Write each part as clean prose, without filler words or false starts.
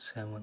7۔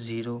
0،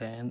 tan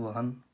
1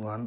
1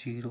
0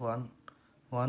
1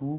2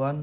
1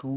2،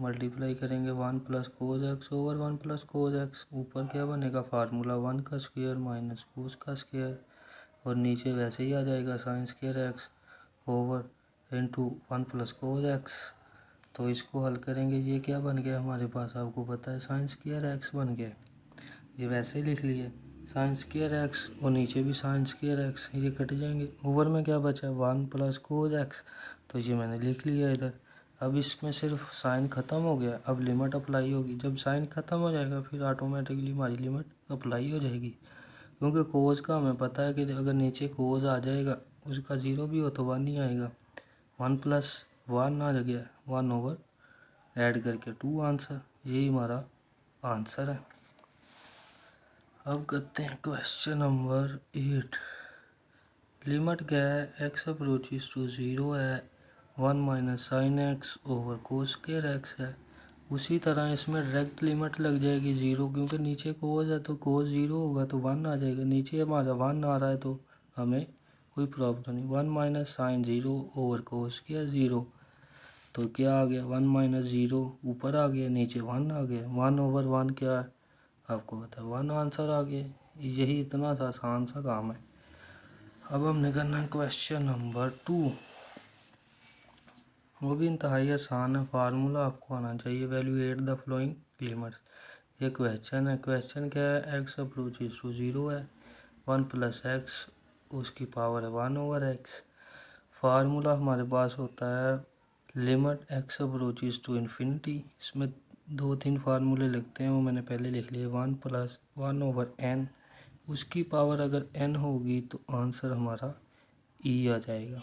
multiply करेंगे 1 plus cos x over 1 plus cos x. ऊपर क्या बनेगा, फार्मूला 1 का स्क्वायर माइनस कोस का स्क्वायर, और नीचे वैसे ही आ जाएगा sine square x over into 1 plus cos x. तो इसको हल करेंगे, ये क्या बन गया हमारे पास, आपको पता है साइन स्क्वायर एक्स बन गया। ये वैसे ही लिख लिए साइन स्क्वायर एक्स, और नीचे भी साइन स्क्वायर एक्स, ये कट जाएंगे। ओवर में क्या बचा, 1 प्लस कोस एक्स, तो ये मैंने लिख लिया इधर। अब इसमें सिर्फ साइन ख़त्म हो गया, अब लिमिट अप्लाई होगी। जब साइन ख़त्म हो जाएगा फिर ऑटोमेटिकली हमारी लिमिट अप्लाई हो जाएगी, क्योंकि कोस का हमें पता है कि अगर नीचे कोस आ जाएगा उसका ज़ीरो भी हो तो 1 ही आएगा। 1 प्लस 1 आ गया, 1 ओवर ऐड करके 2 आंसर, यही हमारा आंसर है। अब करते हैं क्वेश्चन नंबर 8। लिमिट क्या है, एक्स अप्रोचेस टू 0 है, 1 minus sine x over cos square x है। उसी तरह इसमें डायरेक्ट लिमिट लग जाएगी 0, क्योंकि नीचे कोस है तो कोस 0 होगा तो 1 आ जाएगा। नीचे हमारा 1 आ रहा है तो हमें कोई प्रॉब्लम नहीं। 1 minus sine 0 over cos square 0, तो क्या आ गया, 1 माइनस 0 ऊपर आ गया, नीचे 1 आ गया। 1 ओवर 1 क्या है आपको पता है, 1 आंसर आ गया। यही इतना सा आसान सा काम है। अब हमने करना है क्वेश्चन नंबर 2। वो भी इंतहाई आसान है, फार्मूला आपको आना चाहिए, वैल्यूएट द फ्लोइंग लिमिट्स। ये क्वेश्चन है। क्वेश्चन क्या है, एक्स अप्रोचेस टू 0 है, 1 प्लस एक्स उसकी पावर है 1 ओवर एक्स। फार्मूला हमारे पास होता है limit x approaches to infinity. इसमें 2-3 फार्मूले लिखते हैं, वो मैंने पहले लिख लिए। 1 प्लस 1 ओवर एन, उसकी पावर अगर n होगी तो आंसर हमारा ई आ जाएगा।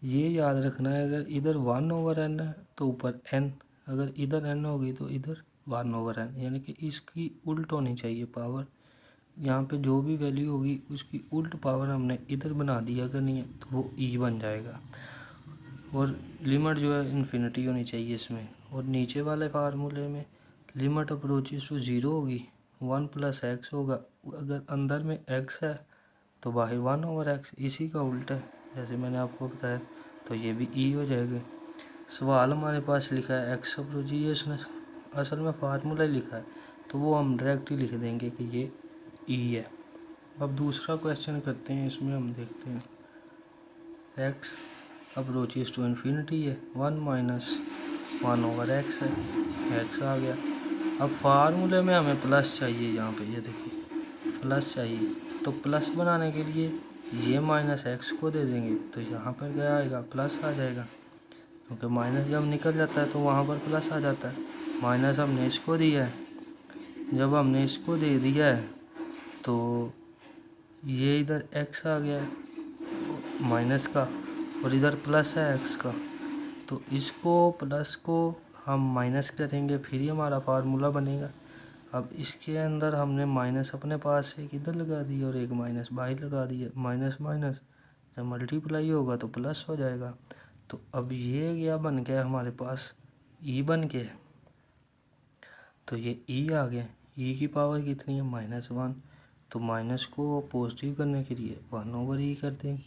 ये याद रखना है, अगर इधर 1 ओवर n है तो ऊपर n, अगर इधर n होगी तो इधर 1 ओवर n, यानी कि इसकी उल्ट होनी चाहिए पावर। यहाँ पे जो भी वैल्यू होगी उसकी उल्ट पावर हमने इधर बना दिया करनी है, तो वो ई बन जाएगा। और लिमिट जो है इन्फिनिटी होनी चाहिए इसमें। और नीचे वाले फार्मूले में लिमिट अप्रोचेस टू 0 होगी, 1 प्लस एक्स होगा, अगर अंदर में x है तो बाहर 1 ओवर एक्स, इसी का उल्टा है जैसे मैंने आपको बताया, तो ये भी ई हो जाएगा। सवाल हमारे पास लिखा है एक्स अप्रोच, ये उसने असल में फार्मूला लिखा है, तो वो हम डायरेक्ट ही लिख देंगे कि ये ई है। अब दूसरा क्वेश्चन करते हैं, इसमें हम देखते हैं एक्स अप्रोचेस टू इन्फिनिटी है, 1 माइनस 1 ओवर एक्स है, एक्स आ गया। अब फार्मूले में हमें प्लस चाहिए, यहाँ पे ये देखिए प्लस चाहिए, तो प्लस बनाने के लिए ये माइनस एक्स को दे देंगे, तो यहाँ पर क्या आएगा, प्लस आ जाएगा, क्योंकि माइनस जब निकल जाता है तो वहाँ पर प्लस आ जाता है। माइनस हमने इसको दिया है, जब हमने इसको दे दिया है तो ये इधर एक्स आ गया है माइनस का, और इधर प्लस है एक्स का, तो इसको प्लस को हम माइनस करेंगे, फिर ही हमारा फार्मूला बनेगा। अब इसके अंदर हमने माइनस अपने पास एक इधर लगा दिया और एक माइनस बाहर लगा दिया, माइनस माइनस जब मल्टीप्लाई होगा तो प्लस हो जाएगा। तो अब ये क्या बन गया हमारे पास, ई बन गया, तो ये ई आ गया। ई की पावर कितनी है, -1, तो माइनस को पॉजिटिव करने के लिए 1 ओवर ई कर देंगे।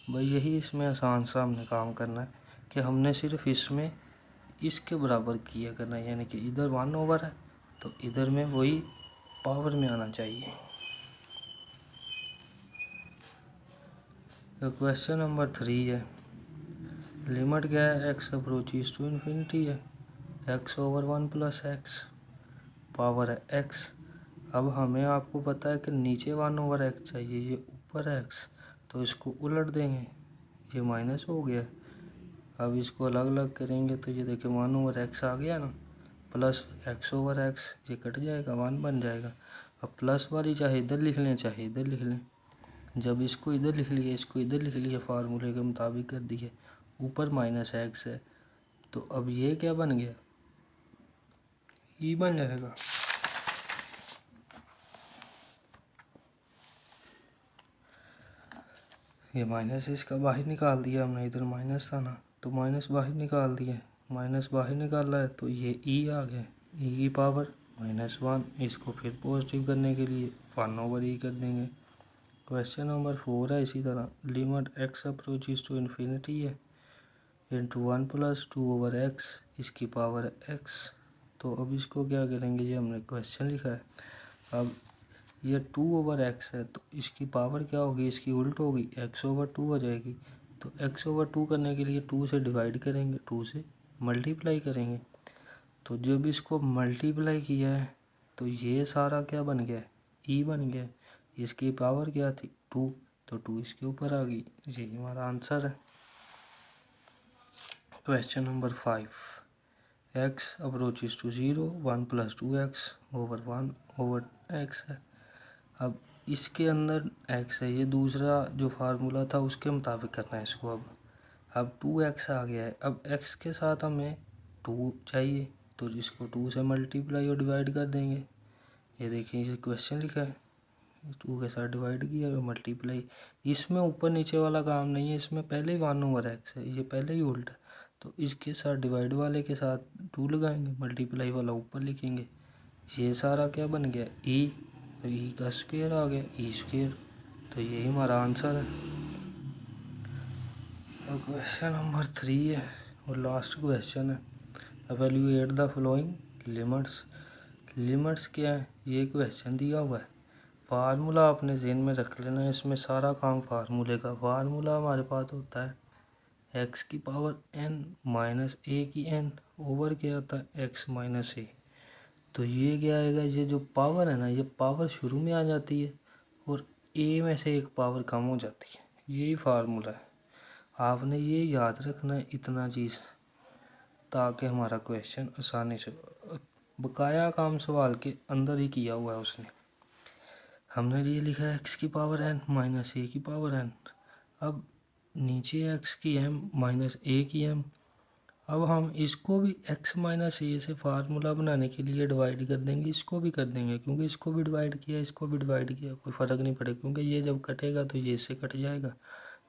भाई यही इसमें आसान सा हमने काम करना है कि हमने सिर्फ इसमें इसके बराबर किया करना है, यानी कि इधर 1 ओवर है तो इधर में वही पावर में आना चाहिए। तो क्वेश्चन नंबर 3 है, लिमिट क्या है, एक्स अप्रोचेस टू इन्फिनिटी है, x over 1 plus x, power है एक्स। अब हमें आपको पता है कि नीचे 1 ओवर एक्स चाहिए, ये ऊपर है एक्स, तो इसको उलट देंगे, ये माइनस हो गया। अब इसको अलग अलग करेंगे तो ये देखिए 1 ओवर एक्स आ गया ना, प्लस एक्स ओवर एक्स, ये कट जाएगा, 1 बन जाएगा। अब प्लस वाली चाहे इधर लिख लें चाहे इधर लिख लें, जब इसको इधर लिख लिए इसको इधर लिख लिए, फार्मूले के मुताबिक कर दिए, ऊपर माइनस एक्स है, तो अब ये क्या बन गया, ई बन जाएगा। ये माइनस इसका बाहर निकाल दिया हमने, इधर माइनस था ना तो माइनस बाहर निकाल दिया, माइनस बाहर निकाला है तो ये ई आ गया, ई की पावर -1, इसको फिर पॉजिटिव करने के लिए 1 ओवर ई कर देंगे। क्वेश्चन नंबर 4 है इसी तरह, limit x approaches to infinity है, इंटू 1+2/x इसकी पावर x। तो अब इसको क्या करेंगे, ये हमने क्वेश्चन लिखा है। अब ये 2/x है तो इसकी पावर क्या होगी, इसकी उल्ट होगी, x/2 हो जाएगी। तो x/2 करने के लिए 2 से डिवाइड करेंगे, 2 से मल्टीप्लाई करेंगे। तो जब इसको मल्टीप्लाई किया है तो ये सारा क्या बन गया, ई बन गया। इसकी पावर क्या थी, 2, तो 2 इसके ऊपर आ गई। ये हमारा आंसर है। Question number 5, x approaches to 0, 1+2x/1/x है। अब इसके अंदर x है, ये दूसरा जो फार्मूला था उसके मुताबिक करना है इसको। अब 2x आ गया है, अब x के साथ हमें 2 चाहिए तो इसको 2 से मल्टीप्लाई और डिवाइड कर देंगे। ये देखिए ये क्वेश्चन लिखा है, 2 के साथ डिवाइड किया और मल्टीप्लाई। इसमें ऊपर नीचे वाला काम नहीं है, इसमें पहले ही 1/x है, ये पहले ही उल्टा है। तो इसके साथ डिवाइड वाले के साथ 2 लगाएंगे, मल्टीप्लाई वाला ऊपर लिखेंगे। ये सारा क्या बन गया, ई, तो ई का स्क्वायर आ गया, ई स्क्वायर। तो यही हमारा आंसर है। तो क्वेश्चन नंबर 3 है और लास्ट क्वेश्चन है। Evaluate the following limits. Limits क्या है, ये क्वेश्चन दिया हुआ है। फार्मूला आपने ज़हन में रख लेना है, इसमें सारा काम फार्मूले का। फार्मूला हमारे पास होता है x की पावर n माइनस a की n ओवर क्या आता है x माइनस a। तो ये क्या आएगा, ये जो पावर है ना, ये पावर शुरू में आ जाती है और a में से एक पावर कम हो जाती है। यही फार्मूला है, आपने ये याद रखना है इतना चीज़, ताकि हमारा क्वेश्चन आसानी से, बकाया काम सवाल के अंदर ही किया हुआ है उसने। हमने ये लिखा है x की पावर n माइनस a की पावर n। अब नीचे x की m माइनस a की m। अब हम इसको भी x माइनस a से फार्मूला बनाने के लिए डिवाइड कर देंगे, इसको भी कर देंगे, क्योंकि इसको भी डिवाइड किया, इसको भी डिवाइड किया, कोई फ़र्क नहीं पड़ेगा, क्योंकि ये जब कटेगा तो ये इससे कट जाएगा,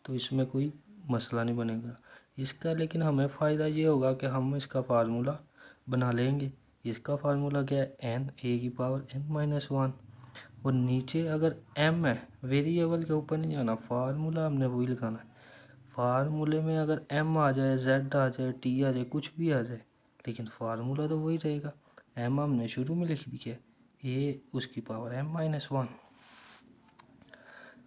तो इसमें कोई मसला नहीं बनेगा इसका। लेकिन हमें फ़ायदा ये होगा कि हम इसका फार्मूला बना लेंगे। इसका फार्मूला क्या है, n a की पावर n माइनस 1। और नीचे अगर m है, वेरिएबल के ऊपर नहीं जाना, फार्मूला हमने वही लिखाना है। फार्मूले में अगर m आ जाए, z आ जाए, t आ जाए, कुछ भी आ जाए, लेकिन फार्मूला तो वही रहेगा। m हमने शुरू में लिख दिया, a उसकी पावर m माइनस 1।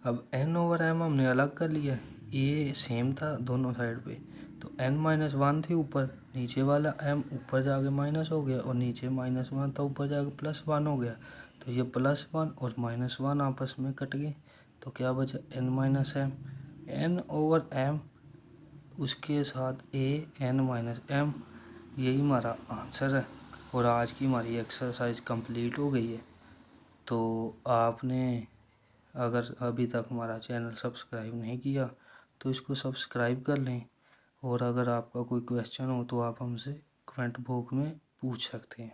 अब n ओवर m हमने अलग कर लिया, a सेम था दोनों साइड पे, तो n माइनस 1 थी ऊपर, नीचे वाला m ऊपर जाके माइनस हो गया, और नीचे माइनस 1 था ऊपर जाके प्लस 1 हो गया। तो ये +1 और -1 आपस में कट गए, तो क्या बचा n minus m। n over m उसके साथ a n माइनस m, यही हमारा आंसर है। और आज की हमारी एक्सरसाइज कंप्लीट हो गई है। तो आपने अगर अभी तक हमारा चैनल सब्सक्राइब नहीं किया तो इसको सब्सक्राइब कर लें। और अगर आपका कोई क्वेश्चन हो तो आप हमसे कमेंट बॉक्स में पूछ सकते हैं।